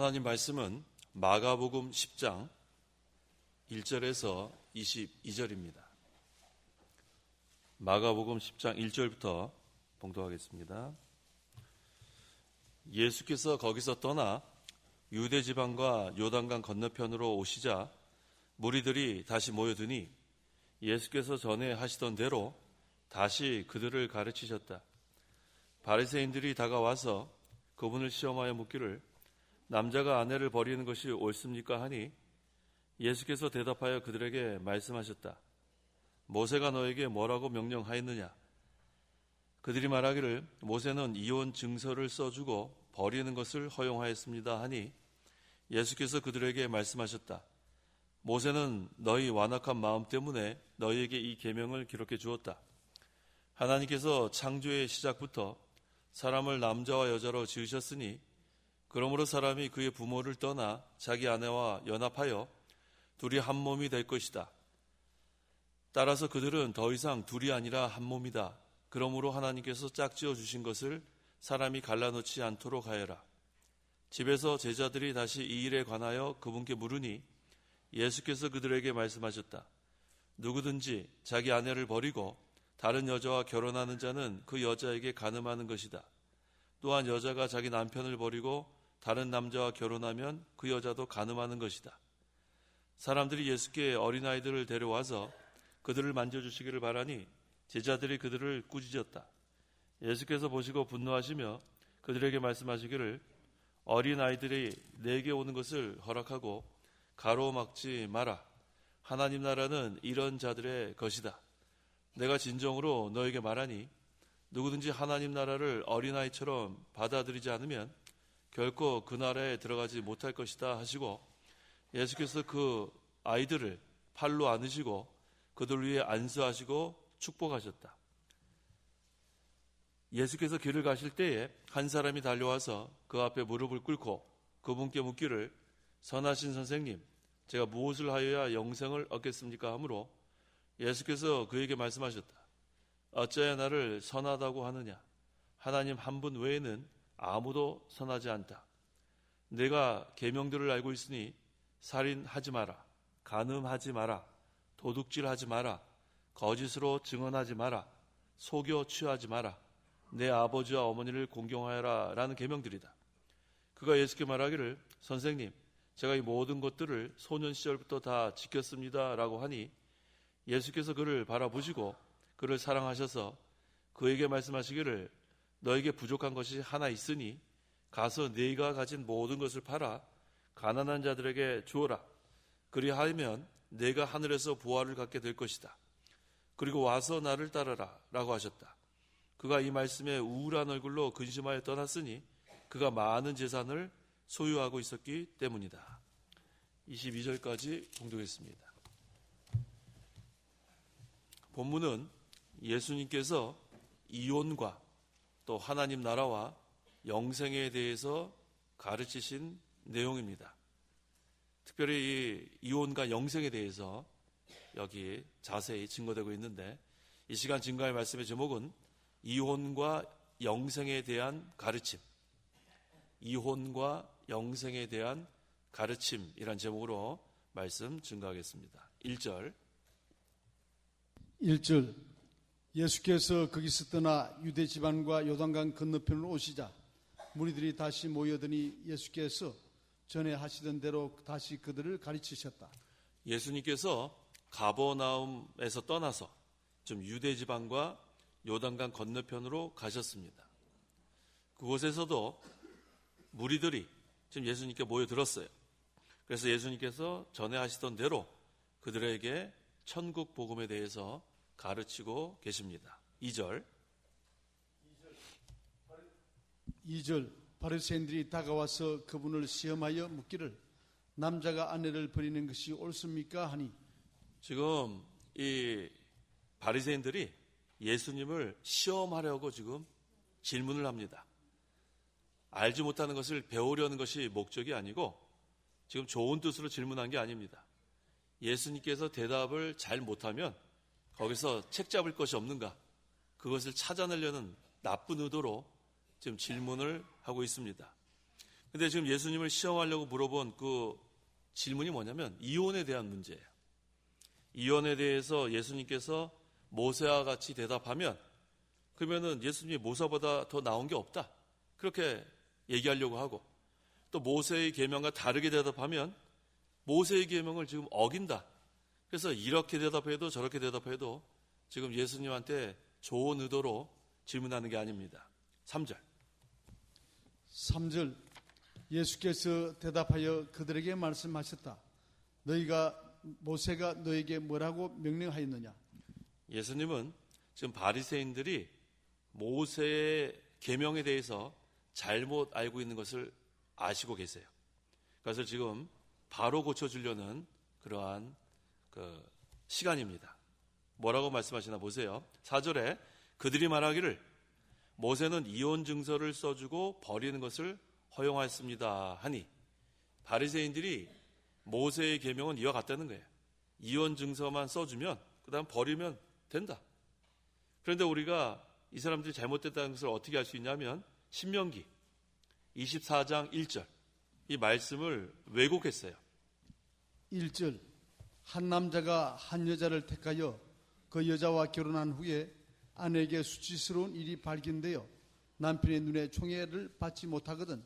하나님 말씀은 마가복음 10장 1절에서 22절입니다. 마가복음 10장 1절부터 봉독하겠습니다. 예수께서 거기서 떠나 유대 지방과 요단강 건너편으로 오시자 무리들이 다시 모여드니 예수께서 전에 하시던 대로 다시 그들을 가르치셨다. 바리새인들이 다가와서 그분을 시험하여 묻기를 남자가 아내를 버리는 것이 옳습니까 하니 예수께서 대답하여 그들에게 말씀하셨다. 모세가 너에게 뭐라고 명령하였느냐? 그들이 말하기를 모세는 이혼 증서를 써주고 버리는 것을 허용하였습니다 하니 예수께서 그들에게 말씀하셨다. 모세는 너희 완악한 마음 때문에 너희에게 이 계명을 기록해 주었다. 하나님께서 창조의 시작부터 사람을 남자와 여자로 지으셨으니 그러므로 사람이 그의 부모를 떠나 자기 아내와 연합하여 둘이 한 몸이 될 것이다. 따라서 그들은 더 이상 둘이 아니라 한 몸이다. 그러므로 하나님께서 짝지어 주신 것을 사람이 갈라놓지 않도록 하여라. 집에서 제자들이 다시 이 일에 관하여 그분께 물으니 예수께서 그들에게 말씀하셨다. 누구든지 자기 아내를 버리고 다른 여자와 결혼하는 자는 그 여자에게 간음하는 것이다. 또한 여자가 자기 남편을 버리고 다른 남자와 결혼하면 그 여자도 간음하는 것이다. 사람들이 예수께 어린아이들을 데려와서 그들을 만져주시기를 바라니 제자들이 그들을 꾸짖었다. 예수께서 보시고 분노하시며 그들에게 말씀하시기를 어린아이들이 내게 오는 것을 허락하고 가로막지 마라. 하나님 나라는 이런 자들의 것이다. 내가 진정으로 너에게 말하니 누구든지 하나님 나라를 어린아이처럼 받아들이지 않으면 결코 그 나라에 들어가지 못할 것이다 하시고 예수께서 그 아이들을 팔로 안으시고 그들 위에 안수하시고 축복하셨다. 예수께서 길을 가실 때에 한 사람이 달려와서 그 앞에 무릎을 꿇고 그분께 묻기를 선하신 선생님, 제가 무엇을 하여야 영생을 얻겠습니까? 하므로 예수께서 그에게 말씀하셨다. 어찌하여 나를 선하다고 하느냐? 하나님 한 분 외에는 아무도 선하지 않다. 내가 계명들을 알고 있으니 살인하지 마라, 간음하지 마라, 도둑질하지 마라, 거짓으로 증언하지 마라, 속여 취하지 마라, 내 아버지와 어머니를 공경하여라 라는 계명들이다. 그가 예수께 말하기를 선생님, 제가 이 모든 것들을 소년 시절부터 다 지켰습니다 라고 하니 예수께서 그를 바라보시고 그를 사랑하셔서 그에게 말씀하시기를 너에게 부족한 것이 하나 있으니 가서 네가 가진 모든 것을 팔아 가난한 자들에게 주어라. 그리하면 네가 하늘에서 보화를 갖게 될 것이다. 그리고 와서 나를 따르라 라고 하셨다. 그가 이 말씀에 우울한 얼굴로 근심하여 떠났으니 그가 많은 재산을 소유하고 있었기 때문이다. 22절까지 봉독했습니다. 본문은 예수님께서 이혼과 또 하나님 나라와 영생에 대해서 가르치신 내용입니다. 특별히 이 이혼과 영생에 대해서 여기 자세히 증거되고 있는데 이 시간 증거할 말씀의 제목은 이혼과 영생에 대한 가르침, 이혼과 영생에 대한 가르침이란 제목으로 말씀 증거하겠습니다. 1절 예수께서 거기서 떠나 유대 지방과 요단강 건너편으로 오시자 무리들이 다시 모여드니 예수께서 전에 하시던 대로 다시 그들을 가르치셨다. 예수님께서 가버나움에서 떠나서 좀 유대 지방과 요단강 건너편으로 가셨습니다. 그곳에서도 무리들이 지금 예수님께 모여들었어요. 그래서 예수님께서 전에 하시던 대로 그들에게 천국 복음에 대해서 가르치고 계십니다. 2절 바리새인들이 다가와서 그분을 시험하여 묻기를 남자가 아내를 버리는 것이 옳습니까? 하니 지금 이 바리새인들이 예수님을 시험하려고 지금 질문을 합니다. 알지 못하는 것을 배우려는 것이 목적이 아니고 지금 좋은 뜻으로 질문한 게 아닙니다. 예수님께서 대답을 잘 못하면 거기서 책 잡을 것이 없는가? 그것을 찾아내려는 나쁜 의도로 지금 질문을 하고 있습니다. 근데 지금 예수님을 시험하려고 물어본 그 질문이 뭐냐면 이혼에 대한 문제예요. 이혼에 대해서 예수님께서 모세와 같이 대답하면 그러면은 예수님이 모세보다 더 나은 게 없다. 그렇게 얘기하려고 하고 또 모세의 계명과 다르게 대답하면 모세의 계명을 지금 어긴다. 그래서 이렇게 대답해도 저렇게 대답해도 지금 예수님한테 좋은 의도로 질문하는 게 아닙니다. 3절. 3절 예수께서 대답하여 그들에게 말씀하셨다. 모세가 너에게 뭐라고 명령하였느냐? 예수님은 지금 바리새인들이 모세의 계명에 대해서 잘못 알고 있는 것을 아시고 계세요. 그것을 지금 바로 고쳐주려는 그러한 시간입니다. 뭐라고 말씀하시나 보세요. 4절에 그들이 말하기를 모세는 이혼 증서를 써주고 버리는 것을 허용하였습니다 하니 바리새인들이 모세의 계명은 이와 같다는 거예요. 이혼 증서만 써주면 그 다음 버리면 된다. 그런데 우리가 이 사람들이 잘못됐다는 것을 어떻게 알 수 있냐면 신명기 24장 1절 이 말씀을 왜곡했어요. 1절 한 남자가 한 여자를 택하여 그 여자와 결혼한 후에 아내에게 수치스러운 일이 발견되어 남편의 눈에 총애를 받지 못하거든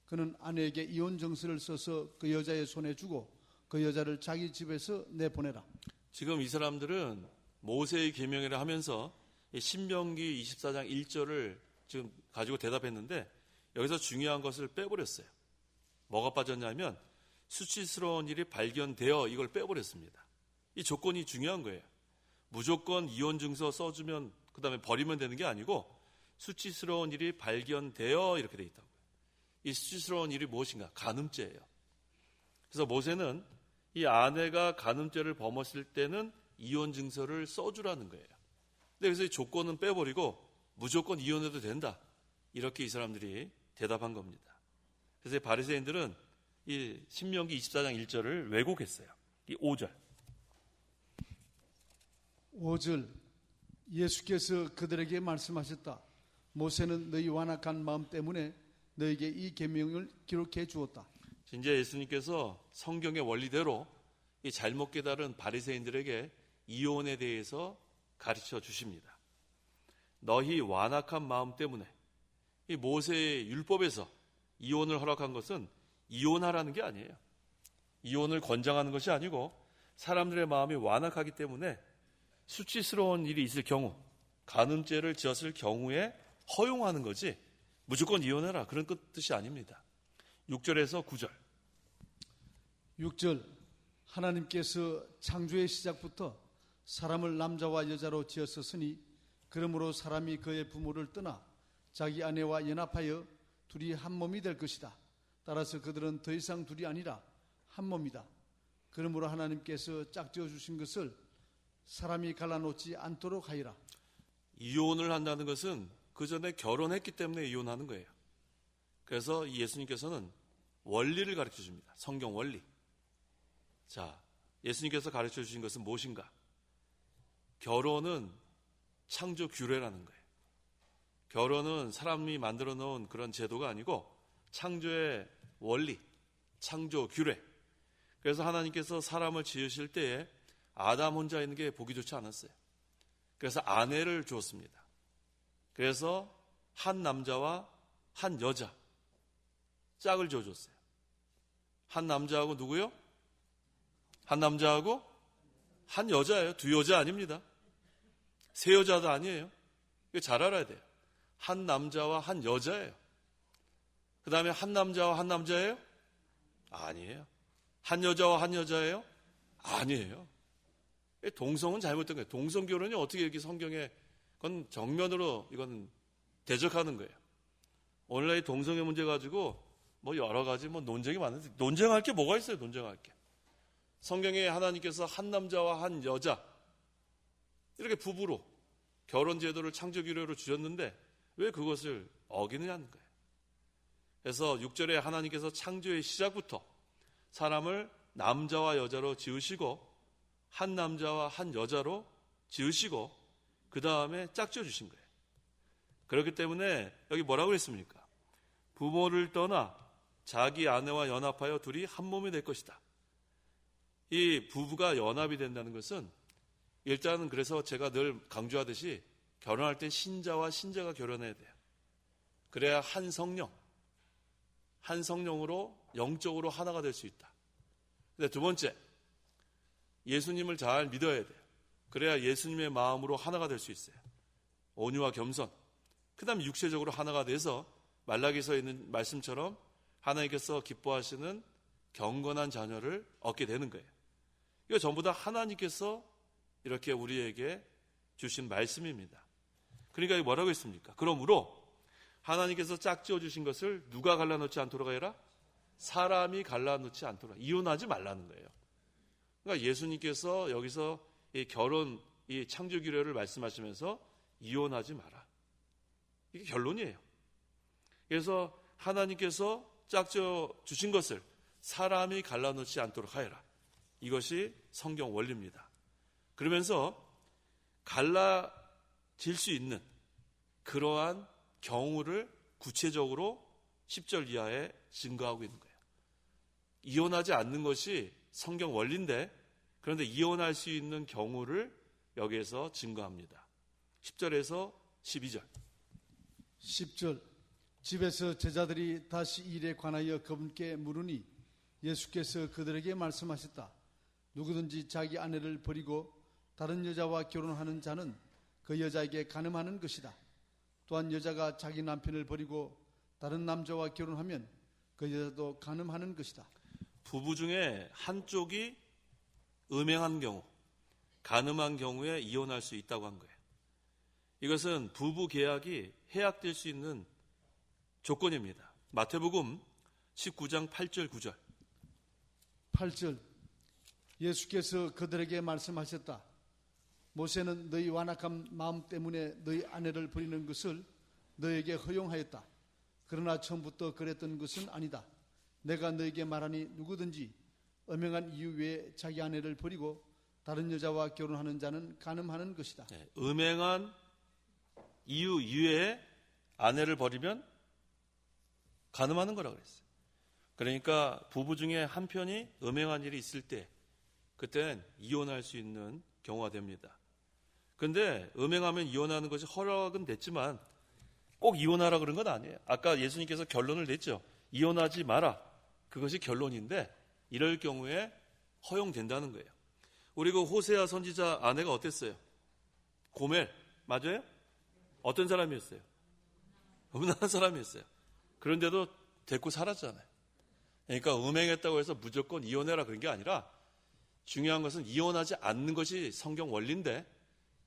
그는 아내에게 이혼 정서를 써서 그 여자의 손에 주고 그 여자를 자기 집에서 내보내라. 지금 이 사람들은 모세의 계명이라 하면서 신명기 24장 1절을 지금 가지고 대답했는데 여기서 중요한 것을 빼버렸어요. 뭐가 빠졌냐면 수치스러운 일이 발견되어 이걸 빼버렸습니다. 이 조건이 중요한 거예요. 무조건 이혼 증서 써주면 그 다음에 버리면 되는 게 아니고 수치스러운 일이 발견되어 이렇게 돼 있다고요. 이 수치스러운 일이 무엇인가? 간음죄예요. 그래서 모세는 이 아내가 간음죄를 범했을 때는 이혼 증서를 써주라는 거예요. 근데 그래서 이 조건은 빼버리고 무조건 이혼해도 된다. 이렇게 이 사람들이 대답한 겁니다. 그래서 바리새인들은 이 신명기 24장 1절을 왜곡했어요. 이 5절. 5절 예수께서 그들에게 말씀하셨다. 모세는 너희 완악한 마음 때문에 너에게 이 계명을 기록해 주었다. 이제 예수님께서 성경의 원리대로 이 잘못 깨달은 바리새인들에게 이혼에 대해서 가르쳐 주십니다. 너희 완악한 마음 때문에 이 모세의 율법에서 이혼을 허락한 것은 이혼하라는 게 아니에요. 이혼을 권장하는 것이 아니고 사람들의 마음이 완악하기 때문에 수치스러운 일이 있을 경우 간음죄를 지었을 경우에 허용하는 거지 무조건 이혼해라 그런 뜻이 아닙니다. 6절에서 9절. 6절 하나님께서 창조의 시작부터 사람을 남자와 여자로 지었으니 그러므로 사람이 그의 부모를 떠나 자기 아내와 연합하여 둘이 한 몸이 될 것이다. 따라서 그들은 더 이상 둘이 아니라 한 몸이다. 그러므로 하나님께서 짝지어 주신 것을 사람이 갈라놓지 않도록 하리라. 이혼을 한다는 것은 그 전에 결혼했기 때문에 이혼하는 거예요. 그래서 예수님께서는 원리를 가르쳐 줍니다. 성경 원리. 자, 예수님께서 가르쳐 주신 것은 무엇인가? 결혼은 창조 규례라는 거예요. 결혼은 사람이 만들어 놓은 그런 제도가 아니고 창조의 원리, 창조 규례. 그래서 하나님께서 사람을 지으실 때에 아담 혼자 있는 게 보기 좋지 않았어요. 그래서 아내를 주었습니다. 그래서 한 남자와 한 여자 짝을 지어줬어요. 한 남자하고 누구요? 한 남자하고 한 여자예요. 두 여자 아닙니다. 세 여자도 아니에요. 이거 잘 알아야 돼요. 한 남자와 한 여자예요. 그 다음에 한 남자와 한 남자예요? 아니에요. 한 여자와 한 여자예요? 아니에요. 동성은 잘못된 거예요. 동성 결혼이 어떻게 이렇게 성경에 그건 정면으로 이건 대적하는 거예요. 오늘날 동성애 문제 가지고 뭐 여러 가지 뭐 논쟁이 많은데 논쟁할 게 뭐가 있어요? 논쟁할 게. 성경에 하나님께서 한 남자와 한 여자 이렇게 부부로 결혼 제도를 창조 규례로 주셨는데 왜 그것을 어기느냐는 거예요. 그래서 6절에 하나님께서 창조의 시작부터 사람을 남자와 여자로 지으시고 한 남자와 한 여자로 지으시고 그 다음에 짝지어 주신 거예요. 그렇기 때문에 여기 뭐라고 했습니까? 부모를 떠나 자기 아내와 연합하여 둘이 한 몸이 될 것이다. 이 부부가 연합이 된다는 것은 일단은 그래서 제가 늘 강조하듯이 결혼할 때 신자와 신자가 결혼해야 돼요. 그래야 한 성령으로 영적으로 하나가 될 수 있다. 근데 두 번째, 예수님을 잘 믿어야 돼요. 그래야 예수님의 마음으로 하나가 될 수 있어요. 온유와 겸손. 그 다음에 육체적으로 하나가 돼서 말라기서에 있는 말씀처럼 하나님께서 기뻐하시는 경건한 자녀를 얻게 되는 거예요. 이거 전부 다 하나님께서 이렇게 우리에게 주신 말씀입니다. 그러니까 뭐라고 했습니까? 그러므로 하나님께서 짝지어 주신 것을 누가 갈라놓지 않도록 하여라? 사람이 갈라놓지 않도록. 이혼하지 말라는 거예요. 그러니까 예수님께서 여기서 이 결혼, 이 창조기례를 말씀하시면서 이혼하지 마라. 이게 결론이에요. 그래서 하나님께서 짝지어 주신 것을 사람이 갈라놓지 않도록 하여라. 이것이 성경 원리입니다. 그러면서 갈라질 수 있는 그러한 경우를 구체적으로 10절 이하에 증거하고 있는 거예요. 이혼하지 않는 것이 성경 원리인데 그런데 이혼할 수 있는 경우를 여기에서 증거합니다. 10절에서 12절. 10절. 집에서 제자들이 다시 일에 관하여 그분께 물으니 예수께서 그들에게 말씀하셨다. 누구든지 자기 아내를 버리고 다른 여자와 결혼하는 자는 그 여자에게 간음하는 것이다. 또한 여자가 자기 남편을 버리고 다른 남자와 결혼하면 그 여자도 간음하는 것이다. 부부 중에 한쪽이 음행한 경우, 간음한 경우에 이혼할 수 있다고 한 거예요. 이것은 부부 계약이 해약될 수 있는 조건입니다. 마태복음 19장 8절 9절. 8절. 예수께서 그들에게 말씀하셨다. 모세는 너희 완악한 마음 때문에 너희 아내를 버리는 것을 너에게 허용하였다. 그러나 처음부터 그랬던 것은 아니다. 내가 너에게 말하니 누구든지 음행한 이유 외에 자기 아내를 버리고 다른 여자와 결혼하는 자는 간음하는 것이다. 네, 음행한 이유 이외에 아내를 버리면 간음하는 거라고 그랬어요. 그러니까 부부 중에 한 편이 음행한 일이 있을 때 그때는 이혼할 수 있는 경우가 됩니다. 그런데 음행하면 이혼하는 것이 허락은 됐지만 꼭 이혼하라 그런 건 아니에요. 아까 예수님께서 결론을 냈죠. 이혼하지 마라. 그것이 결론인데 이럴 경우에 허용된다는 거예요. 우리 그 호세아 선지자 아내가 어땠어요? 고멜 맞아요? 어떤 사람이었어요? 음란한 사람이었어요. 그런데도 데리고 살았잖아요. 그러니까 음행했다고 해서 무조건 이혼해라 그런 게 아니라 중요한 것은 이혼하지 않는 것이 성경 원리인데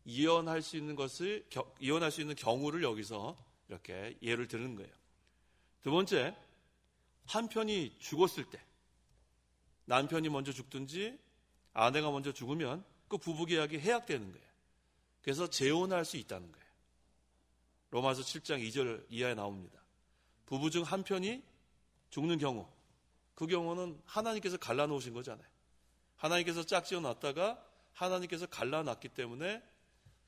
이혼할 수 있는 경우를 여기서 이렇게 예를 드는 거예요. 두 번째, 한 편이 죽었을 때 남편이 먼저 죽든지 아내가 먼저 죽으면 그 부부계약이 해약되는 거예요. 그래서 재혼할 수 있다는 거예요. 로마서 7장 2절 이하에 나옵니다. 부부 중 한 편이 죽는 경우, 그 경우는 하나님께서 갈라놓으신 거잖아요. 하나님께서 짝지어 놨다가 하나님께서 갈라놨기 때문에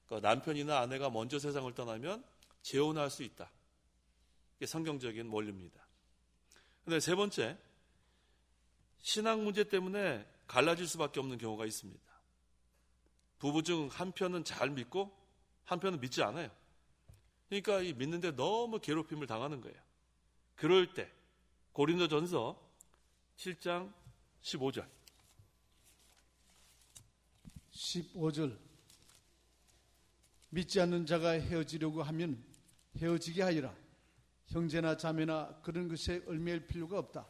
그 남편이나 아내가 먼저 세상을 떠나면 재혼할 수 있다. 이게 성경적인 원리입니다. 그런데 세 번째, 신앙 문제 때문에 갈라질 수밖에 없는 경우가 있습니다. 부부 중 한 편은 잘 믿고 한 편은 믿지 않아요. 그러니까 이 믿는데 너무 괴롭힘을 당하는 거예요. 그럴 때 고린도전서 7장 15절. 15절. 믿지 않는 자가 헤어지려고 하면 헤어지게 하리라. 형제나 자매나 그런 것에 얽매일 필요가 없다.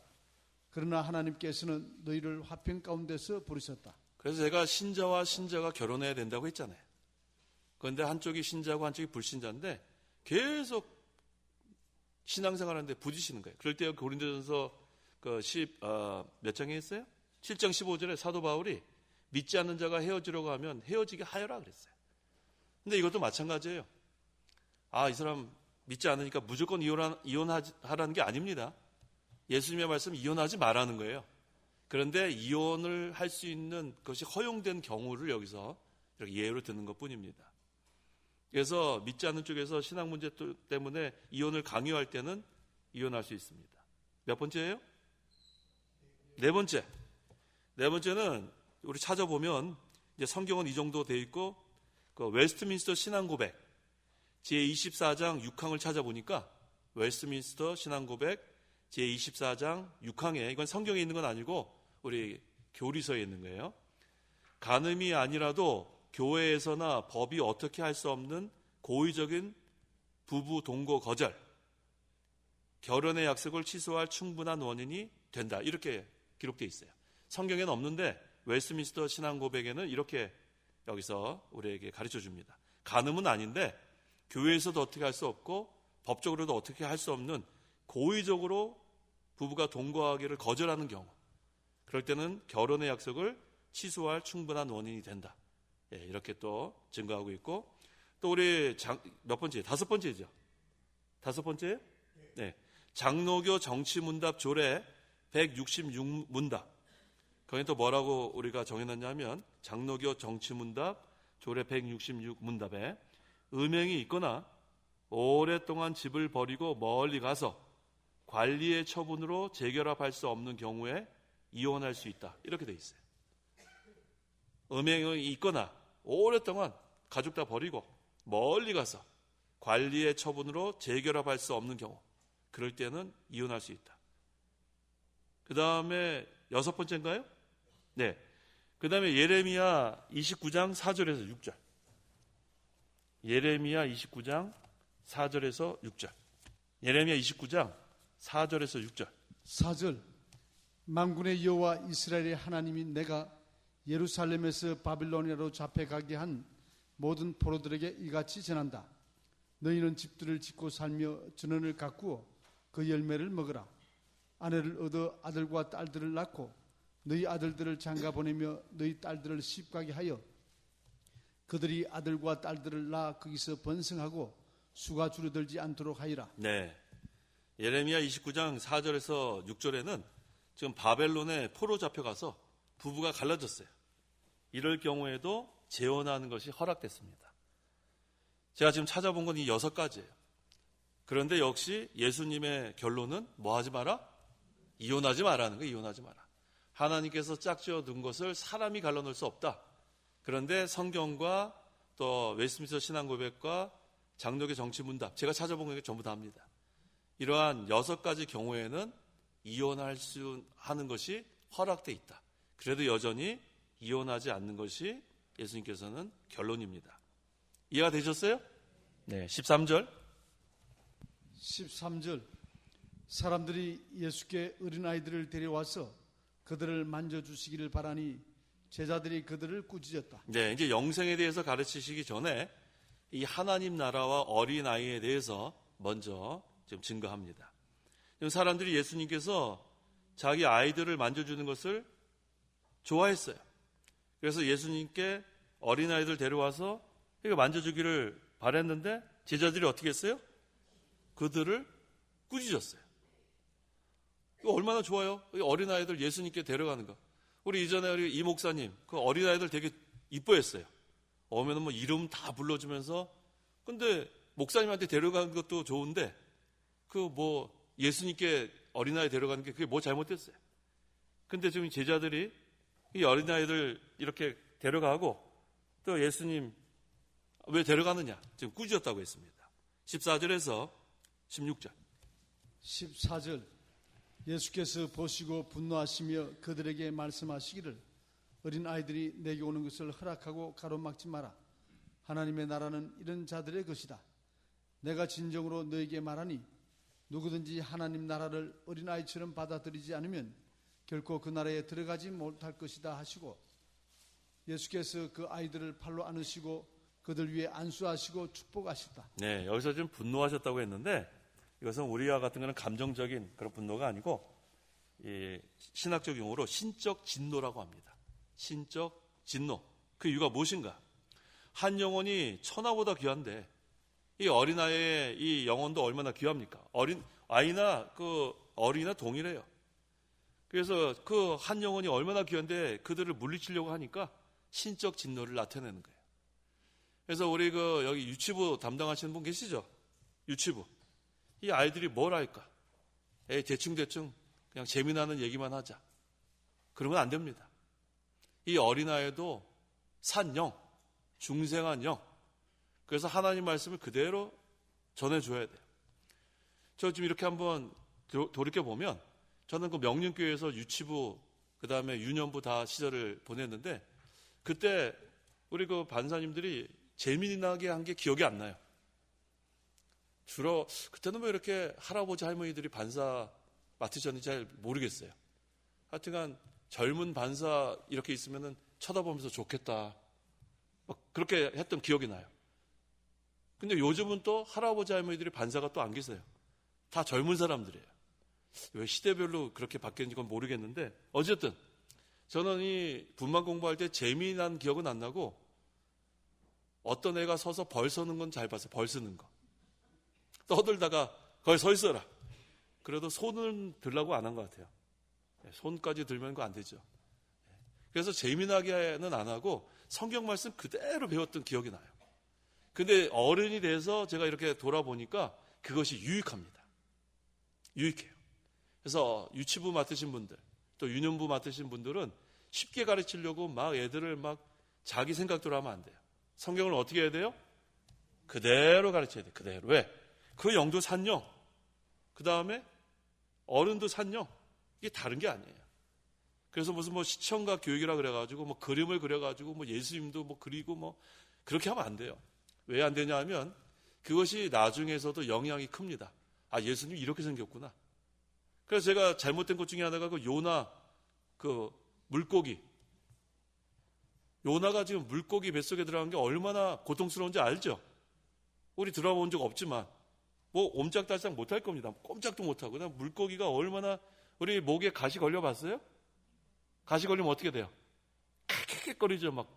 그러나 하나님께서는 너희를 화평 가운데서 부르셨다. 그래서 제가 신자와 신자가 결혼해야 된다고 했잖아요. 그런데 한쪽이 신자고 한쪽이 불신자인데 계속 신앙생활하는데 부딪히는 거예요. 그럴 때 고린도전서 몇 장에 있어요? 7장 15절에 사도 바울이 믿지 않는 자가 헤어지려고 하면 헤어지게 하여라 그랬어요. 근데 이것도 마찬가지예요. 이 사람 믿지 않으니까 무조건 이혼하라는 게 아닙니다. 예수님의 말씀 이혼하지 말라는 거예요. 그런데 이혼을 할 수 있는 것이 허용된 경우를 여기서 이렇게 예로 드는 것뿐입니다. 그래서 믿지 않는 쪽에서 신앙 문제 때문에 이혼을 강요할 때는 이혼할 수 있습니다. 몇 번째예요? 네 번째는 우리 찾아보면 이제 성경은 이 정도 돼 있고 그 웨스트민스터 신앙고백 제24장 6항을 찾아보니까 웨스트민스터 신앙고백 제24장 6항에 이건 성경에 있는 건 아니고 우리 교리서에 있는 거예요. 간음이 아니라도 교회에서나 법이 어떻게 할 수 없는 고의적인 부부 동거 거절, 결혼의 약속을 취소할 충분한 원인이 된다. 이렇게 기록되어 있어요. 성경에는 없는데 웨스트민스터 신앙고백에는 이렇게 여기서 우리에게 가르쳐 줍니다. 간음은 아닌데 교회에서도 어떻게 할 수 없고 법적으로도 어떻게 할 수 없는 고의적으로 부부가 동거하기를 거절하는 경우, 그럴 때는 결혼의 약속을 취소할 충분한 원인이 된다. 예, 이렇게 또 증거하고 있고, 또 우리 몇 번째? 다섯 번째죠. 다섯 번째? 네. 장로교 정치문답 조례 166문답. 거기 또 뭐라고 우리가 정해놨냐면 장로교 정치문답 조례 166문답에 음행이 있거나 오랫동안 집을 버리고 멀리 가서 관리의 처분으로 재결합할 수 없는 경우에 이혼할 수 있다. 이렇게 돼 있어요. 음행이 있거나 오랫동안 가족 다 버리고 멀리 가서 관리의 처분으로 재결합할 수 없는 경우, 그럴 때는 이혼할 수 있다. 그 다음에 여섯 번째인가요? 네. 그 다음에 예레미야 29장 4절에서 6절. 예레미야 29장 4절에서 6절. 예레미야 29장 4절에서 6절. 4절. 만군의 여호와 이스라엘의 하나님이 내가 예루살렘에서 바빌로니아로 잡혀가게 한 모든 포로들에게 이같이 전한다. 너희는 집들을 짓고 살며 전원을 가꾸어 그 열매를 먹으라. 아내를 얻어 아들과 딸들을 낳고 너희 아들들을 장가 보내며 너희 딸들을 시집가게 하여 그들이 아들과 딸들을 낳아 거기서 번성하고 수가 줄어들지 않도록 하리라. 네. 예레미야 29장 4절에서 6절에는 지금 바벨론에 포로 잡혀가서 부부가 갈라졌어요. 이럴 경우에도 재혼하는 것이 허락됐습니다. 제가 지금 찾아본 건 이 6가지예요. 그런데 역시 예수님의 결론은 뭐 하지 마라? 이혼하지 마라는 거예요. 이혼하지 마라. 하나님께서 짝지어 둔 것을 사람이 갈라놓을 수 없다. 그런데 성경과 또 웨스트민스터 신앙고백과 장로교 정치문답, 제가 찾아본 게 전부 다 합니다. 이러한 6가지 경우에는 이혼할 수 하는 것이 허락돼 있다. 그래도 여전히 이혼하지 않는 것이 예수님께서는 결론입니다. 이해가 되셨어요? 네, 13절. 13절. 사람들이 예수께 어린아이들을 데려와서 그들을 만져주시기를 바라니 제자들이 그들을 꾸짖었다. 네, 이제 영생에 대해서 가르치시기 전에 이 하나님 나라와 어린아이에 대해서 먼저 좀 증거합니다. 사람들이 예수님께서 자기 아이들을 만져주는 것을 좋아했어요. 그래서 예수님께 어린아이들 데려와서 이거 만져주기를 바랬는데 제자들이 어떻게 했어요? 그들을 꾸짖었어요. 이거 얼마나 좋아요? 어린아이들 예수님께 데려가는 거. 우리 이전에 우리 이 목사님 그 어린아이들 되게 이뻐했어요. 오면은 뭐 이름 다 불러주면서. 근데 목사님한테 데려가는 것도 좋은데 그 뭐 예수님께 어린아이 데려가는 게 그게 뭐 잘못됐어요. 근데 지금 제자들이 이 어린아이들 이렇게 데려가고 또 예수님 왜 데려가느냐 지금 꾸짖었다고 했습니다. 14절에서 16절. 14절. 예수께서 보시고 분노하시며 그들에게 말씀하시기를 어린아이들이 내게 오는 것을 허락하고 가로막지 마라. 하나님의 나라는 이런 자들의 것이다. 내가 진정으로 너에게 말하니 누구든지 하나님 나라를 어린아이처럼 받아들이지 않으면 결코 그 나라에 들어가지 못할 것이다 하시고 예수께서 그 아이들을 팔로 안으시고 그들 위에 안수하시고 축복하셨다. 네, 여기서 좀 분노하셨다고 했는데 이것은 우리와 같은 거는 감정적인 그런 분노가 아니고 이 신학적 용어로 신적 진노라고 합니다. 신적 진노. 그 이유가 무엇인가? 한 영혼이 천하보다 귀한데 이 어린아이의 이 영혼도 얼마나 귀합니까? 아이나 그 어린이나 동일해요. 그래서 그 한 영혼이 얼마나 귀한데 그들을 물리치려고 하니까 신적 진노를 나타내는 거예요. 그래서 우리 그 여기 유치부 담당하시는 분 계시죠? 유치부. 이 아이들이 뭘 할까? 대충 그냥 재미나는 얘기만 하자. 그러면 안 됩니다. 이 어린아이도 산 영, 중생한 영. 그래서 하나님 말씀을 그대로 전해줘야 돼요. 저 지금 이렇게 한번 돌이켜보면 저는 그 명륜교회에서 유치부, 그 다음에 유년부 다 시절을 보냈는데 그때 우리 그 반사님들이 재미나게 한 게 기억이 안 나요. 주로 그때는 왜 이렇게 할아버지 할머니들이 반사 맡으셨는지 잘 모르겠어요. 하여튼간 젊은 반사 이렇게 있으면은 쳐다보면서 좋겠다. 막 그렇게 했던 기억이 나요. 근데 요즘은 또 할아버지 할머니들이 반사가 또 안 계세요. 다 젊은 사람들이에요. 왜 시대별로 그렇게 바뀌는지 건 모르겠는데 어쨌든 저는 이 분만 공부할 때 재미난 기억은 안 나고 어떤 애가 서서 벌 서는 건 잘 봤어요. 벌 서는 거. 떠들다가 거기 서 있어라. 그래도 손은 들라고 안 한 것 같아요. 손까지 들면 그거 안 되죠. 그래서 재미나게는 안 하고 성경 말씀 그대로 배웠던 기억이 나요. 근데 어른이 돼서 제가 이렇게 돌아보니까 그것이 유익합니다. 유익해요. 그래서 유치부 맡으신 분들, 또 유년부 맡으신 분들은 쉽게 가르치려고 막 애들을 막 자기 생각대로 하면 안 돼요. 성경을 어떻게 해야 돼요? 그대로 가르쳐야 돼요. 그대로. 왜? 그 영도 산영. 그 다음에 어른도 산영. 이게 다른 게 아니에요. 그래서 무슨 뭐 시청과 교육이라 그래가지고 뭐 그림을 그려가지고 뭐 예수님도 뭐 그리고 뭐 그렇게 하면 안 돼요. 왜 안 되냐 하면 그것이 나중에서도 영향이 큽니다. 아, 예수님 이렇게 생겼구나. 그래서 제가 잘못된 것 중에 하나가 그 요나 그 물고기. 요나가 지금 물고기 뱃속에 들어간 게 얼마나 고통스러운지 알죠? 우리 들어본 적 없지만 뭐 옴짝달싹 못할 겁니다. 꼼짝도 못하고. 그다음 물고기가 얼마나 우리 목에 가시 걸려봤어요? 가시 걸리면 어떻게 돼요? 킥킥거리죠. 막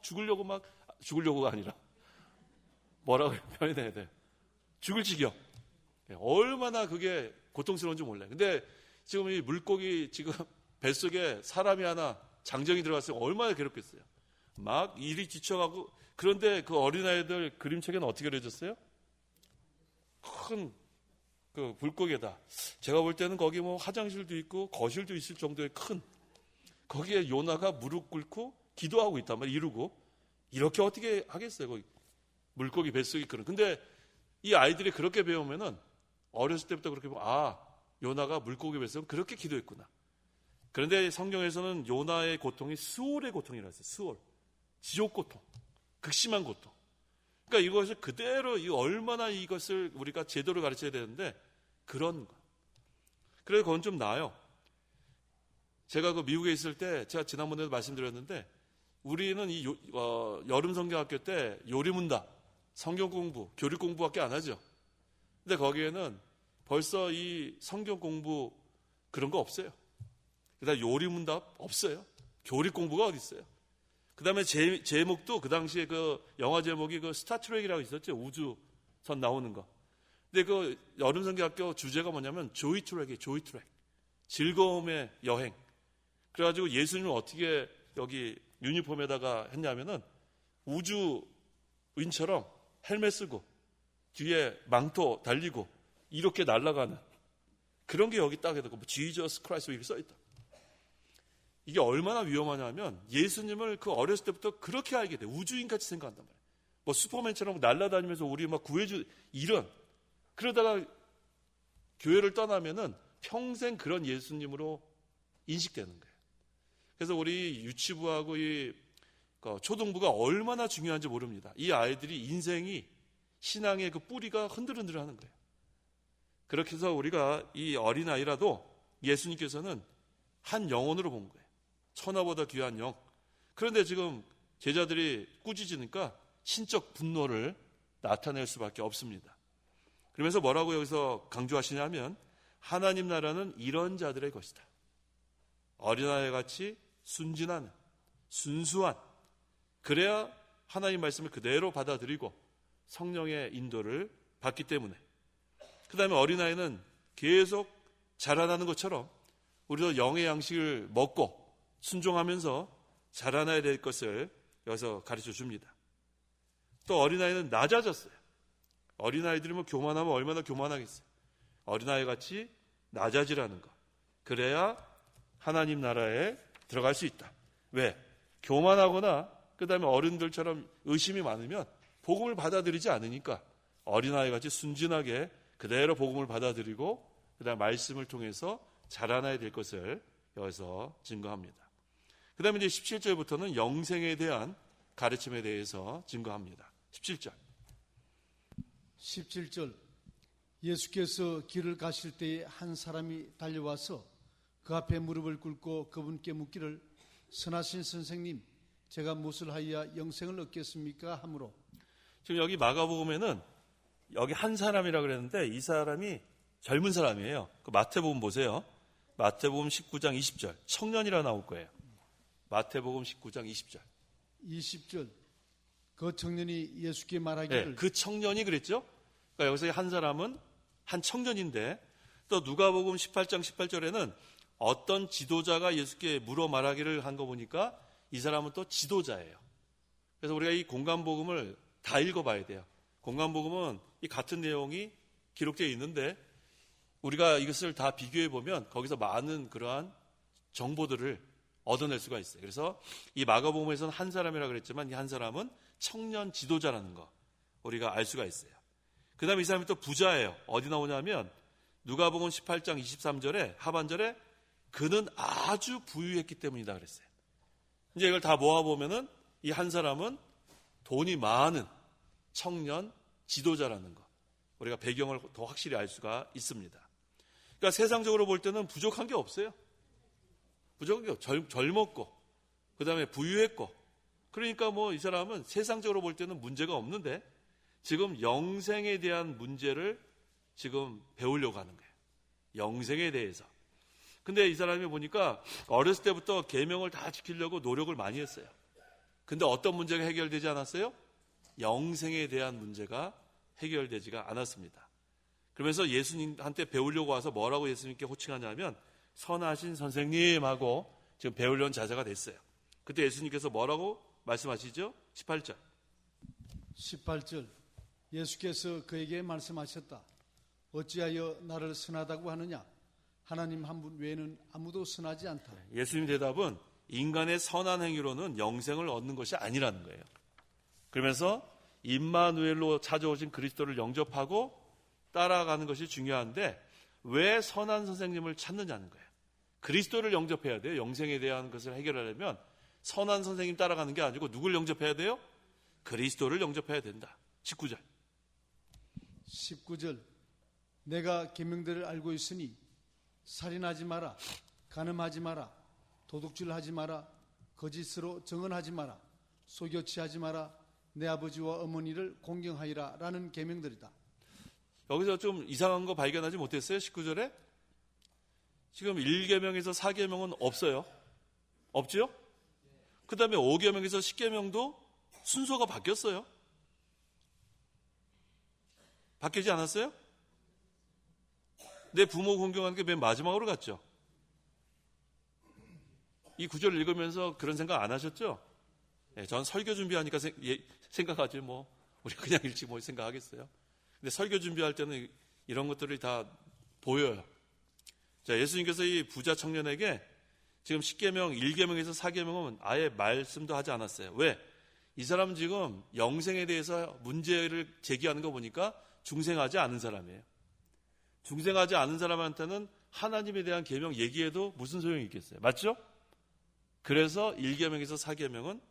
죽으려고가 아니라 뭐라고 표현해야 돼? 죽을 지경. 얼마나 그게 고통스러운지 몰라요. 근데 지금 이 물고기 지금 뱃속에 사람이 하나 장정이 들어갔으면 얼마나 괴롭겠어요. 막 일이 지쳐가고. 그런데 그 어린아이들 그림책에는 어떻게 그려졌어요? 큰 그 물고기에다. 제가 볼 때는 거기 뭐 화장실도 있고 거실도 있을 정도의 큰, 거기에 요나가 무릎 꿇고 기도하고 있단 말이에요. 이루고. 이렇게 어떻게 하겠어요? 거기 물고기 뱃속이 그런. 근데 이 아이들이 그렇게 배우면은 어렸을 때부터 그렇게 보면 아, 요나가 물고기 뱃속은 그렇게 기도했구나. 그런데 성경에서는 요나의 고통이 수월의 고통이라 했어요. 수월. 지옥 고통. 극심한 고통. 그러니까 이것을 그대로 얼마나 이것을 우리가 제대로 가르쳐야 되는데 그런 거. 그래서 그건 좀 나아요. 제가 그 미국에 있을 때 제가 지난번에도 말씀드렸는데 우리는 이 여름 성경학교 때 요리문답, 성경 공부, 교리 공부밖에 안 하죠. 근데 거기에는 벌써 이 성경 공부 그런 거 없어요. 그다음 요리문답 없어요. 교리 공부가 어디 있어요? 그다음에 제목도 그 당시에 그 영화 제목이 그 스타트랙이라고 있었죠. 우주선 나오는 거. 근데 그 여름 성경학교 주제가 뭐냐면 조이트랙이에요. 조이트랙. 즐거움의 여행. 그래가지고 예수님을 어떻게 여기 유니폼에다가 했냐면은 우주인처럼 헬멧 쓰고 뒤에 망토 달리고 이렇게 날아가는 그런 게 여기 딱 해두고 뭐 지저스 크라이스트 이렇게 써있다. 이게 얼마나 위험하냐면 예수님을 그 어렸을 때부터 그렇게 알게 돼. 우주인같이 생각한단 말이에요. 뭐 슈퍼맨처럼 날아다니면서 우리 막 이런. 그러다가 교회를 떠나면은 평생 그런 예수님으로 인식되는 거예요. 그래서 우리 유치부하고 이 초등부가 얼마나 중요한지 모릅니다. 이 아이들이 인생이 신앙의 그 뿌리가 흔들흔들하는 거예요. 그렇게 해서 우리가 이 어린아이라도 예수님께서는 한 영혼으로 본 거예요. 천하보다 귀한 영. 그런데 지금 제자들이 꾸짖으니까 신적 분노를 나타낼 수밖에 없습니다. 그러면서 뭐라고 여기서 강조하시냐면 하나님 나라는 이런 자들의 것이다. 어린아이 같이 순진한, 순수한, 그래야 하나님 말씀을 그대로 받아들이고 성령의 인도를 받기 때문에. 그 다음에 어린아이는 계속 자라나는 것처럼 우리도 영의 양식을 먹고 순종하면서 자라나야 될 것을 여기서 가르쳐 줍니다. 또 어린아이는 낮아졌어요. 어린아이들이 뭐 교만하면 얼마나 교만하겠어요. 어린아이 같이 낮아지라는 것. 그래야 하나님 나라에 들어갈 수 있다. 왜? 교만하거나 그 다음에 어른들처럼 의심이 많으면 복음을 받아들이지 않으니까 어린아이같이 순진하게 그대로 복음을 받아들이고 그 다음에 말씀을 통해서 자라나야 될 것을 여기서 증거합니다. 그 다음에 이제 17절부터는 영생에 대한 가르침에 대해서 증거합니다. 17절. 17절. 예수께서 길을 가실 때에 한 사람이 달려와서 그 앞에 무릎을 꿇고 그분께 묻기를 선하신 선생님, 제가 무엇을 하여야 영생을 얻겠습니까? 하므로. 지금 여기 마가복음에는 여기 한 사람이라 그랬는데 이 사람이 젊은 사람이에요. 그 마태복음 보세요. 마태복음 19장 20절. 청년이라 나올 거예요. 마태복음 19장 20절. 20절. 그 청년이 예수께 말하기를. 네, 그 청년이 그랬죠. 그러니까 여기서 한 사람은 한 청년인데 또 누가복음 18장 18절에는 어떤 지도자가 예수께 물어 말하기를 한 거 보니까 이 사람은 또 지도자예요. 그래서 우리가 이 공간복음을 다 읽어봐야 돼요. 공간복음은 이 같은 내용이 기록되어 있는데 우리가 이것을 다 비교해 보면 거기서 많은 그러한 정보들을 얻어낼 수가 있어요. 그래서 이 마가복음에서는 한 사람이라 그랬지만 이 한 사람은 청년 지도자라는 거 우리가 알 수가 있어요. 그 다음에 이 사람이 또 부자예요. 어디 나오냐면 누가복음 18장 23절에 하반절에 그는 아주 부유했기 때문이다 그랬어요. 이제 이걸 다 모아보면은 이 한 사람은 돈이 많은 청년 지도자라는 거 우리가 배경을 더 확실히 알 수가 있습니다. 그러니까 세상적으로 볼 때는 부족한 게 없어요. 부족한 게 없어요. 젊었고 그 다음에 부유했고 그러니까 뭐 이 사람은 세상적으로 볼 때는 문제가 없는데 지금 영생에 대한 문제를 지금 배우려고 하는 거예요. 영생에 대해서. 근데 이 사람이 보니까 어렸을 때부터 계명을 다 지키려고 노력을 많이 했어요. 근데 어떤 문제가 해결되지 않았어요? 영생에 대한 문제가 해결되지가 않았습니다. 그러면서 예수님한테 배우려고 와서 뭐라고 예수님께 호칭하냐면 선하신 선생님하고 지금 배우려는 자세가 됐어요. 그때 예수님께서 뭐라고 말씀하시죠? 18절. 18절. 예수께서 그에게 말씀하셨다. 어찌하여 나를 선하다고 하느냐? 하나님 한 분 외에는 아무도 선하지 않다. 예수님 대답은 인간의 선한 행위로는 영생을 얻는 것이 아니라는 거예요. 그러면서 임마누엘로 찾아오신 그리스도를 영접하고 따라가는 것이 중요한데 왜 선한 선생님을 찾느냐는 거예요. 그리스도를 영접해야 돼요. 영생에 대한 것을 해결하려면 선한 선생님 따라가는 게 아니고 누굴 영접해야 돼요? 그리스도를 영접해야 된다. 19절. 19절. 내가 계명들을 알고 있으니 살인하지 마라, 간음하지 마라, 도둑질하지 마라, 거짓으로 증언하지 마라, 속여 취하지 마라, 내 아버지와 어머니를 공경하리라 라는 계명들이다. 여기서 좀 이상한 거 발견하지 못했어요? 19절에? 지금 1계명에서 4계명은 없어요. 없죠? 그 다음에 5계명에서 10계명도 순서가 바뀌었어요. 바뀌지 않았어요? 내 부모 공경하는 게 맨 마지막으로 갔죠. 이 구절을 읽으면서 그런 생각 안 하셨죠? 네, 전 설교 준비하니까 생각하지 뭐 우리 그냥 읽지 뭐 생각하겠어요. 근데 설교 준비할 때는 이런 것들이 다 보여요. 자, 예수님께서 이 부자 청년에게 지금 10계명, 1계명에서 4계명은 아예 말씀도 하지 않았어요. 왜? 이 사람은 지금 영생에 대해서 문제를 제기하는 거 보니까 중생하지 않은 사람이에요. 중생하지 않은 사람한테는 하나님에 대한 계명 얘기해도 무슨 소용이 있겠어요? 맞죠? 그래서 1계명에서 4계명은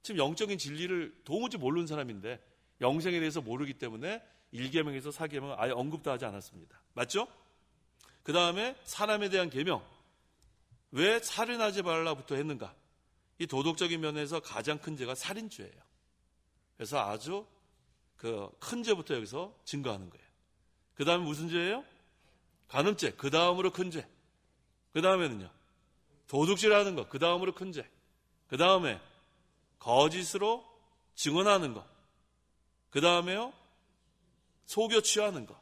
지금 영적인 진리를 도무지 모르는 사람인데 영생에 대해서 모르기 때문에 1계명에서 4계명은 아예 언급도 하지 않았습니다. 맞죠? 그 다음에 사람에 대한 계명. 왜 살인하지 말라부터 했는가? 이 도덕적인 면에서 가장 큰 죄가 살인죄예요. 그래서 아주 그 큰 죄부터 여기서 증거하는 거예요. 그 다음에 무슨 죄예요? 간음죄. 그 다음으로 큰 죄. 그 다음에는요. 도둑질하는 거. 그 다음으로 큰 죄. 그 다음에 거짓으로 증언하는 거. 그 다음에요. 속여 취하는 거.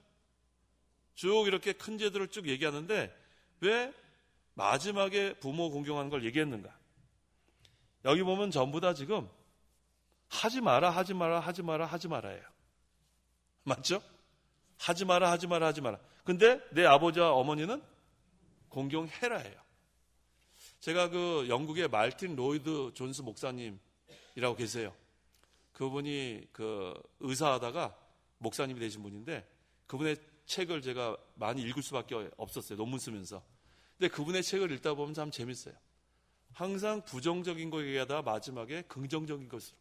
쭉 이렇게 큰 죄들을 쭉 얘기하는데 왜 마지막에 부모 공경하는 걸 얘기했는가? 여기 보면 전부 다 지금 하지 마라, 하지 마라, 하지 마라, 하지 마라예요. 맞죠? 하지 마라, 하지 마라, 하지 마라. 근데 내 아버지와 어머니는 공경해라예요. 제가 그 영국의 말틴 로이드 존스 목사님이라고 계세요. 그분이 그 의사하다가 목사님이 되신 분인데 그분의 책을 제가 많이 읽을 수밖에 없었어요. 논문 쓰면서. 근데 그분의 책을 읽다 보면 참 재밌어요. 항상 부정적인 거 얘기하다가 마지막에 긍정적인 것으로.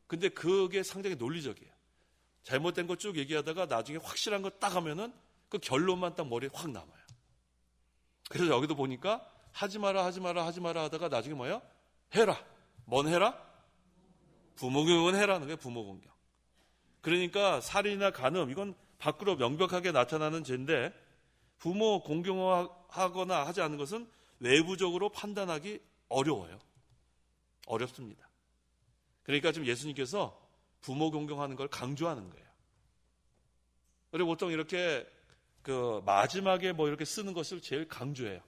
근데 그게 상당히 논리적이에요. 잘못된 거 쭉 얘기하다가 나중에 확실한 거 딱 하면은 그 결론만 딱 머리에 확 남아요. 그래서 여기도 보니까 하지 마라 하다가 나중에 뭐예요? 해라. 뭔 해라? 부모공경은 해라는 거예요. 부모공경. 그러니까 살인이나 간음 이건 밖으로 명백하게 나타나는 죄인데 부모 공경하거나 하지 않는 것은 외부적으로 판단하기 어려워요. 어렵습니다. 그러니까 지금 예수님께서 부모 공경하는 걸 강조하는 거예요. 그리고 보통 이렇게 그 마지막에 뭐 이렇게 쓰는 것을 제일 강조해요.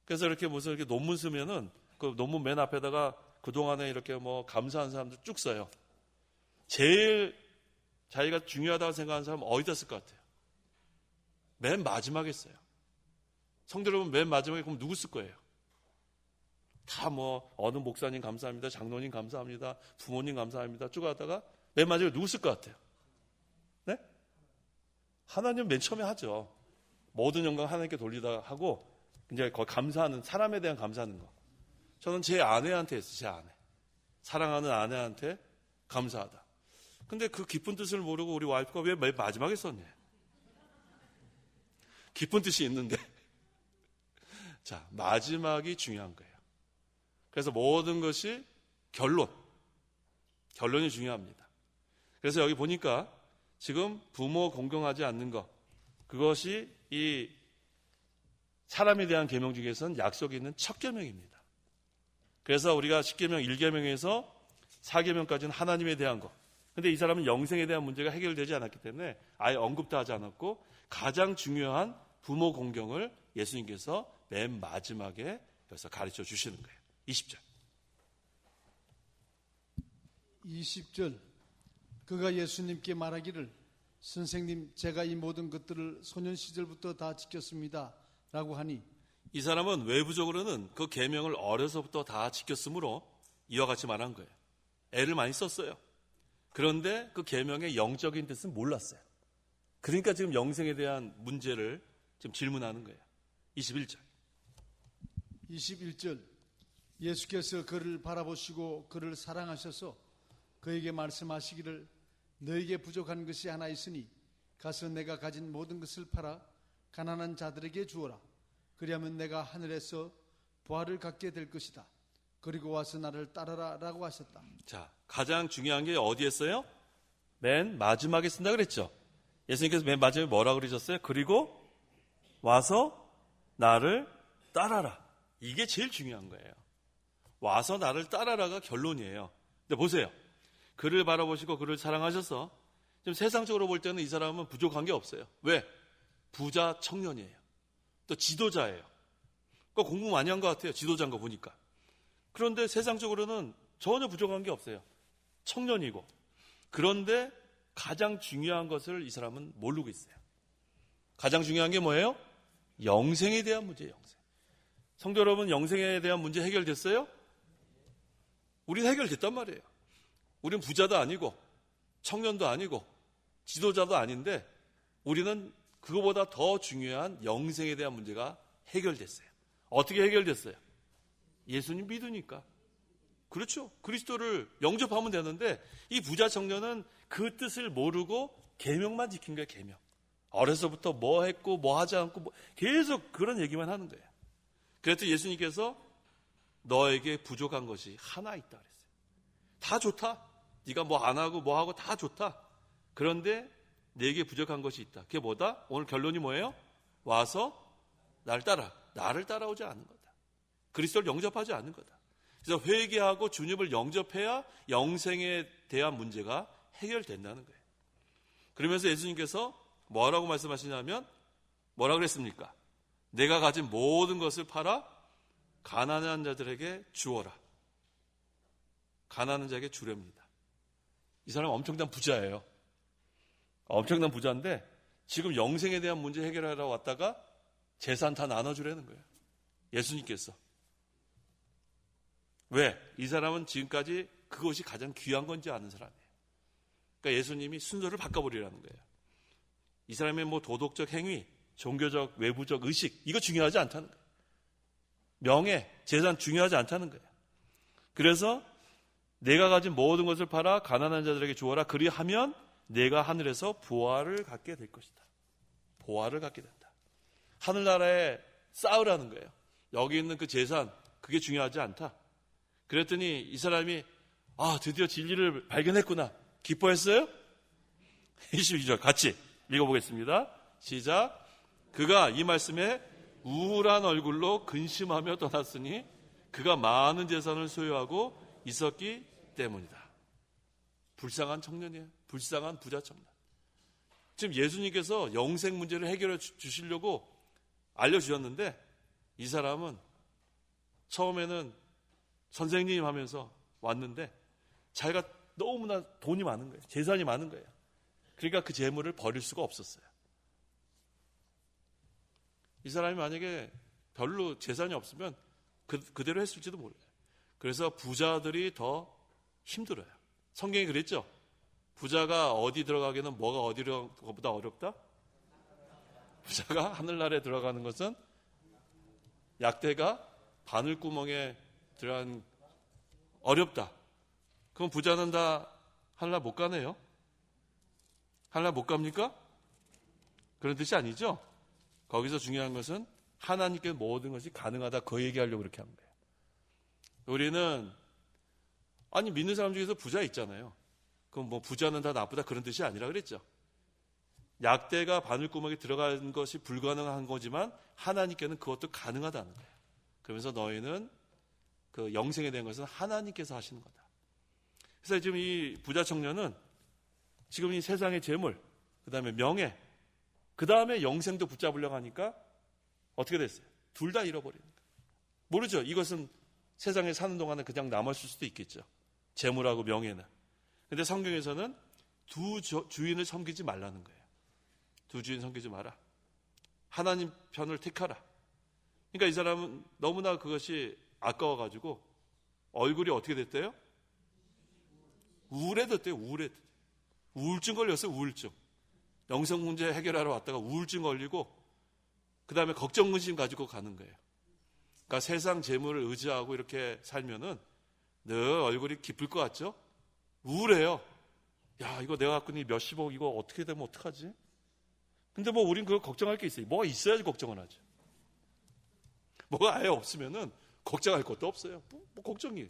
그래서 이렇게 무슨 이렇게 논문 쓰면은 그 논문 맨 앞에다가 그동안에 이렇게 뭐 감사한 사람들 쭉 써요. 제일 자기가 중요하다고 생각하는 사람은 어디다 쓸 것 같아요? 맨 마지막에 써요. 성도 여러분 맨 마지막에 그럼 누구 쓸 거예요? 다 뭐 어느 목사님 감사합니다. 장로님 감사합니다. 부모님 감사합니다. 쭉 하다가 맨 마지막에 누구 쓸 것 같아요? 네? 하나님 맨 처음에 하죠. 모든 영광 하나님께 돌리다 하고 이제 거의 감사하는 사람에 대한 감사하는 거. 저는 제 아내한테 했어요. 제 아내. 사랑하는 아내한테 감사하다. 근데 그 깊은 뜻을 모르고 우리 와이프가 왜 맨 마지막에 썼냐? 깊은 뜻이 있는데. 자, 마지막이 중요한 거예요. 그래서 모든 것이 결론이 중요합니다. 그래서 여기 보니까 지금 부모 공경하지 않는 것, 그것이 이 사람에 대한 계명 중에서는 약속이 있는 첫 계명입니다. 그래서 우리가 10계명, 1계명에서 4계명까지는 하나님에 대한 것. 근데 이 사람은 영생에 대한 문제가 해결되지 않았기 때문에 아예 언급도 하지 않았고 가장 중요한 부모 공경을 예수님께서 맨 마지막에 여기서 가르쳐 주시는 거예요. 20절. 20절. 그가 예수님께 말하기를 선생님 제가 이 모든 것들을 소년 시절부터 다 지켰습니다. 라고 하니 이 사람은 외부적으로는 그 계명을 어려서부터 다 지켰으므로 이와 같이 말한 거예요. 애를 많이 썼어요. 그런데 그 계명의 영적인 뜻은 몰랐어요. 그러니까 지금 영생에 대한 문제를 지금 질문하는 거예요. 21절. 21절. 예수께서 그를 바라보시고 그를 사랑하셔서 그에게 말씀하시기를 너에게 부족한 것이 하나 있으니 가서 내가 가진 모든 것을 팔아 가난한 자들에게 주어라. 그리하면 내가 하늘에서 부활을 갖게 될 것이다. 그리고 와서 나를 따르라 라고 하셨다. 자, 가장 중요한 게 어디에 써요? 맨 마지막에 쓴다 그랬죠. 예수님께서 맨 마지막에 뭐라 그러셨어요? 그리고 와서 나를 따라라. 이게 제일 중요한 거예요. 와서 나를 따라라가 결론이에요. 근데 보세요. 그를 바라보시고 그를 사랑하셔서 지금 세상적으로 볼 때는 이 사람은 부족한 게 없어요. 왜? 부자 청년이에요. 또 지도자예요. 그러니까 공부 많이 한 것 같아요. 지도자인 거 보니까. 그런데 세상적으로는 전혀 부족한 게 없어요. 청년이고. 그런데 가장 중요한 것을 이 사람은 모르고 있어요. 가장 중요한 게 뭐예요? 영생에 대한 문제예요. 영생. 성도 여러분, 영생에 대한 문제 해결됐어요? 우리는 해결됐단 말이에요. 우리는 부자도 아니고 청년도 아니고 지도자도 아닌데 우리는 그거보다 더 중요한 영생에 대한 문제가 해결됐어요. 어떻게 해결됐어요? 예수님 믿으니까. 그렇죠. 그리스도를 영접하면 되는데 이 부자 청년은 그 뜻을 모르고 계명만 지킨 거예요. 계명. 어려서부터 뭐 했고 뭐 하지 않고 계속 그런 얘기만 하는 거예요. 그랬더니 예수님께서 너에게 부족한 것이 하나 있다 그랬어요. 다 좋다. 네가 뭐 안 하고 뭐 하고 다 좋다. 그런데 내게 부족한 것이 있다. 그게 뭐다? 오늘 결론이 뭐예요? 와서 나를 따라오지 않는 거다. 그리스도를 영접하지 않는 거다. 그래서 회개하고 주님을 영접해야 영생에 대한 문제가 해결된다는 거예요. 그러면서 예수님께서 뭐라고 말씀하시냐면 뭐라 그랬습니까? 내가 가진 모든 것을 팔아 가난한 자들에게 주어라. 가난한 자에게 주렵니다. 이 사람은 엄청난 부자예요. 엄청난 부자인데 지금 영생에 대한 문제 해결하러 왔다가 재산 다 나눠주라는 거예요. 예수님께서. 왜? 이 사람은 지금까지 그것이 가장 귀한 건지 아는 사람이에요. 그러니까 예수님이 순서를 바꿔버리라는 거예요. 이 사람의 뭐 도덕적 행위, 종교적, 외부적 의식, 이거 중요하지 않다는 거예요. 명예, 재산 중요하지 않다는 거예요. 그래서 내가 가진 모든 것을 팔아 가난한 자들에게 주어라. 그리하면 내가 하늘에서 보화를 갖게 될 것이다. 보화를 갖게 된다. 하늘나라에 쌓으라는 거예요. 여기 있는 그 재산, 그게 중요하지 않다. 그랬더니 이 사람이 드디어 진리를 발견했구나. 기뻐했어요? 22절 같이 읽어보겠습니다. 시작. 그가 이 말씀에 우울한 얼굴로 근심하며 떠났으니 그가 많은 재산을 소유하고 있었기 때문이다. 불쌍한 청년이에요. 불쌍한 부자 청년. 지금 예수님께서 영생 문제를 해결해 주시려고 알려주셨는데 이 사람은 처음에는 선생님 하면서 왔는데 자기가 너무나 돈이 많은 거예요. 재산이 많은 거예요. 그러니까 그 재물을 버릴 수가 없었어요. 이 사람이 만약에 별로 재산이 없으면 그대로 했을지도 몰라요. 그래서 부자들이 더 힘들어요. 성경이 그랬죠? 부자가 어디 들어가기는 뭐가 어디 들어가는 것보다 어렵다? 부자가 하늘나라에 들어가는 것은 약대가 바늘구멍에 들어간 어렵다. 그럼 부자는 다 하늘나라 못 가네요? 하늘나라 못 갑니까? 그런 뜻이 아니죠? 거기서 중요한 것은 하나님께 모든 것이 가능하다. 그 얘기하려고 그렇게 한 거예요. 우리는 믿는 사람 중에서 부자 있잖아요. 그럼 뭐 부자는 다 나쁘다 그런 뜻이 아니라 그랬죠. 약대가 바늘구멍에 들어가는 것이 불가능한 거지만 하나님께는 그것도 가능하다는 거예요. 그러면서 너희는 그 영생에 대한 것은 하나님께서 하시는 거다. 그래서 지금 이 부자 청년은 지금 이 세상의 재물, 그 다음에 명예, 그 다음에 영생도 붙잡으려고 하니까 어떻게 됐어요? 둘 다 잃어버리는 거예요. 모르죠. 이것은 세상에 사는 동안은 그냥 남았을 수도 있겠죠. 재물하고 명예는. 근데 성경에서는 두 주인을 섬기지 말라는 거예요. 두 주인 섬기지 마라. 하나님 편을 택하라. 그러니까 이 사람은 너무나 그것이 아까워가지고 얼굴이 어떻게 됐대요? 우울해졌대요. 우울증 걸렸어요. 우울증. 영성 문제 해결하러 왔다가 우울증 걸리고 그 다음에 걱정 근심 가지고 가는 거예요. 그러니까 세상 재물을 의지하고 이렇게 살면은 늘 얼굴이 기쁠 것 같죠? 우울해요. 야, 이거 내가 갖고 있는 몇십억 이거 어떻게 되면 어떡하지? 근데 뭐 우린 그거 걱정할 게 있어요. 뭐가 있어야지 걱정을 하죠. 뭐가 아예 없으면은 걱정할 것도 없어요. 뭐 걱정이.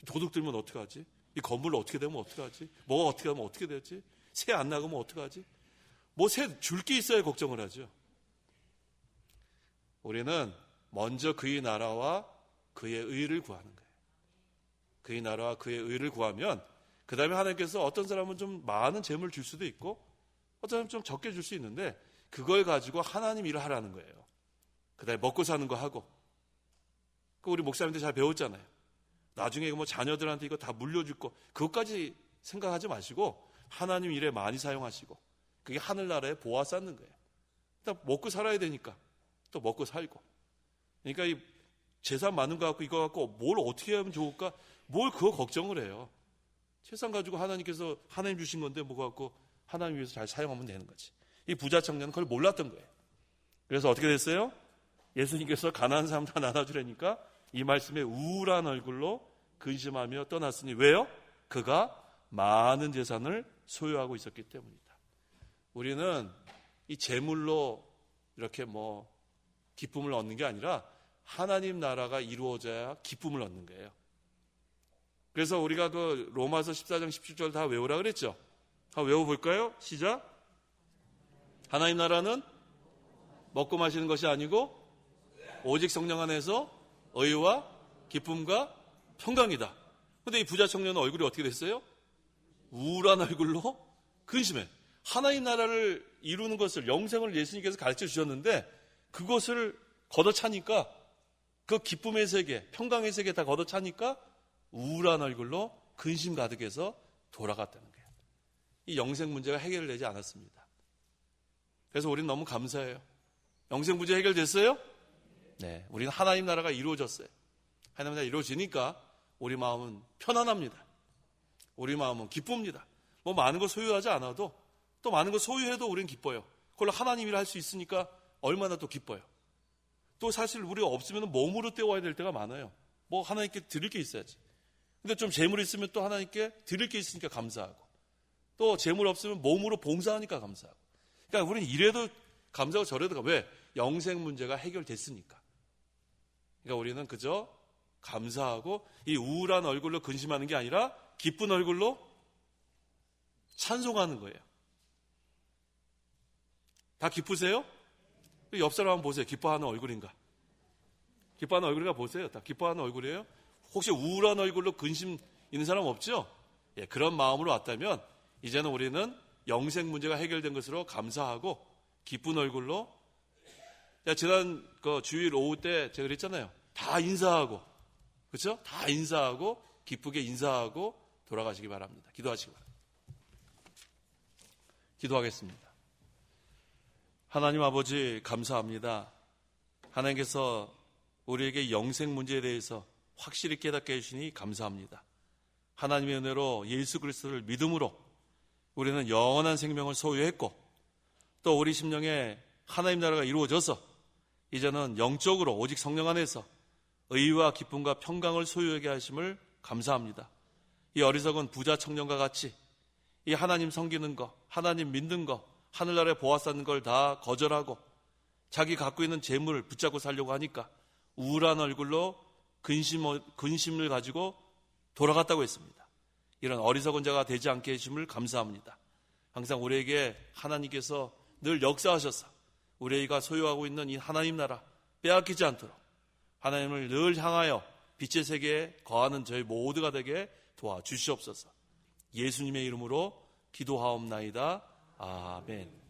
도둑 들면 어떡하지? 이 건물 어떻게 되면 어떡하지? 뭐가 어떻게 하면 어떻게 되지? 새 안 나가면 어떡하지? 뭐 새 줄 게 있어야 걱정을 하죠. 우리는 먼저 그의 나라와 그의 의를 구하는 거예요. 그의 나라와 그의 의를 구하면 그 다음에 하나님께서 어떤 사람은 좀 많은 재물을 줄 수도 있고 어떤 사람은 좀 적게 줄 수 있는데 그걸 가지고 하나님 일을 하라는 거예요. 그 다음에 먹고 사는 거 하고. 우리 목사님들 잘 배웠잖아요. 나중에 뭐 자녀들한테 이거 다 물려줄 거 그것까지 생각하지 마시고 하나님 일에 많이 사용하시고 그게 하늘나라에 보아 쌓는 거예요. 일단 먹고 살아야 되니까 또 먹고 살고. 그러니까 이 재산 많은 거 갖고 이거 갖고 뭘 어떻게 하면 좋을까? 뭘 그거 걱정을 해요. 재산 가지고 하나님께서 하나님 주신 건데 뭐 갖고 하나님 위해서 잘 사용하면 되는 거지. 이 부자 청년은 그걸 몰랐던 거예요. 그래서 어떻게 됐어요? 예수님께서 가난한 사람 다 나눠주라니까 이 말씀에 우울한 얼굴로 근심하며 떠났으니 왜요? 그가 많은 재산을 소유하고 있었기 때문이다. 우리는 이 재물로 이렇게 뭐 기쁨을 얻는 게 아니라 하나님 나라가 이루어져야 기쁨을 얻는 거예요. 그래서 우리가 그 로마서 14장 17절 다 외우라 그랬죠. 다 외워볼까요? 시작. 하나님 나라는 먹고 마시는 것이 아니고 오직 성령 안에서 의와 기쁨과 평강이다. 그런데 이 부자 청년은 얼굴이 어떻게 됐어요? 우울한 얼굴로 근심해. 하나님 나라를 이루는 것을 영생을 예수님께서 가르쳐 주셨는데 그것을 걷어차니까 그 기쁨의 세계, 평강의 세계 다 걷어차니까 우울한 얼굴로 근심 가득해서 돌아갔다는 거예요. 이 영생 문제가 해결되지 않았습니다. 그래서 우리는 너무 감사해요. 영생 문제 해결됐어요? 네, 우리는 하나님 나라가 이루어졌어요. 하나님 나라가 이루어지니까 우리 마음은 편안합니다. 우리 마음은 기쁩니다. 뭐 많은 걸 소유하지 않아도 또 많은 걸 소유해도 우리는 기뻐요. 그걸로 하나님이라 할 수 있으니까 얼마나 또 기뻐요. 또 사실 우리가 없으면 몸으로 때워야 될 때가 많아요. 뭐 하나님께 드릴 게 있어야지. 근데 좀 재물이 있으면 또 하나님께 드릴 게 있으니까 감사하고, 또 재물 없으면 몸으로 봉사하니까 감사하고. 그러니까 우리는 이래도 감사하고 저래도 왜? 영생 문제가 해결됐으니까. 그러니까 우리는 그저 감사하고 이 우울한 얼굴로 근심하는 게 아니라 기쁜 얼굴로 찬송하는 거예요. 다 기쁘세요? 옆 사람 한번 보세요. 기뻐하는 얼굴인가? 기뻐하는 얼굴인가 보세요. 다 기뻐하는 얼굴이에요? 혹시 우울한 얼굴로 근심 있는 사람 없죠? 예, 그런 마음으로 왔다면 이제는 우리는 영생 문제가 해결된 것으로 감사하고 기쁜 얼굴로, 지난 주일 오후 때 제가 그랬잖아요. 다 인사하고, 그렇죠? 다 인사하고 기쁘게 인사하고 돌아가시기 바랍니다. 기도하시기 바랍니다. 기도하겠습니다. 하나님 아버지 감사합니다. 하나님께서 우리에게 영생 문제에 대해서 확실히 깨닫게 해주시니 감사합니다. 하나님의 은혜로 예수 그리스도를 믿음으로 우리는 영원한 생명을 소유했고, 또 우리 심령에 하나님 나라가 이루어져서 이제는 영적으로 오직 성령 안에서 의와 기쁨과 평강을 소유하게 하심을 감사합니다. 이 어리석은 부자 청년과 같이 이 하나님 섬기는 거, 하나님 믿는 거, 하늘나라에 보아 쌓는 걸 다 거절하고 자기 갖고 있는 재물을 붙잡고 살려고 하니까 우울한 얼굴로 근심을 가지고 돌아갔다고 했습니다. 이런 어리석은 자가 되지 않게 해주심을 감사합니다. 항상 우리에게 하나님께서 늘 역사하셔서 우리가 소유하고 있는 이 하나님 나라 빼앗기지 않도록 하나님을 늘 향하여 빛의 세계에 거하는 저희 모두가 되게 도와주시옵소서. 예수님의 이름으로 기도하옵나이다. 아멘.